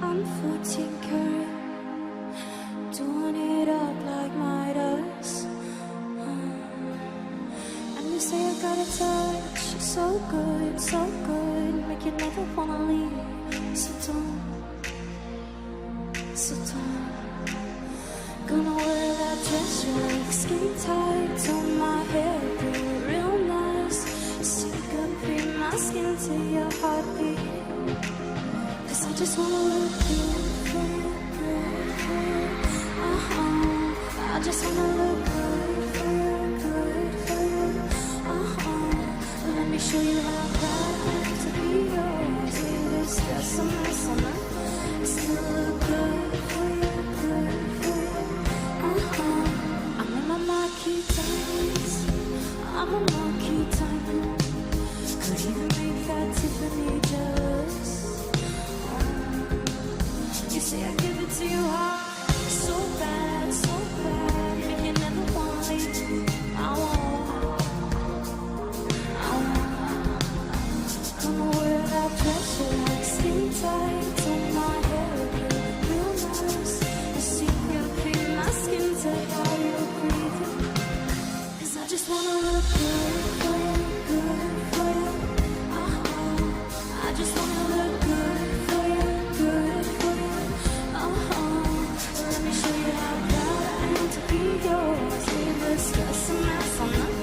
I'm 14 karat, doing it up like Midas. And you say I got a touch, so good, make you never wanna leave. So don't. Gonna wear that dress like skin tight on my hair, be real nice. Syncopate my skin to your heartbeat. I just wanna look good for you, good for you. I just wanna look good for you, good for you. Let me show you how proud I am to be yours. Leave this dress a mess on it. Still look good for you, good for you. I'm in my marquee diamonds. I'm a marquee diamond. Could even make that Tiffany jealous. You say I give it to you hard, so bad, make you never wanna leave. I won't. Gonna wear that dress like skin tight on my hair, real nice. I see you feel my skin to how you're breathing. 'Cause I just wanna look good for you, good for you. I just wanna look good for you, good for you. Let me show you how proud I am to be yours. Leave this dress a mess on it.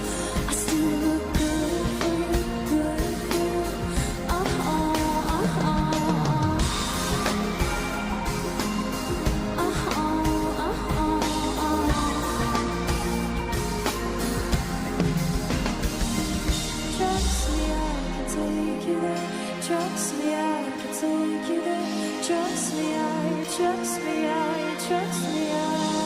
I still look good for you, good for you. Trust me, I can take you there. Trust me, I can take you there. Trust me, trust me, trust me,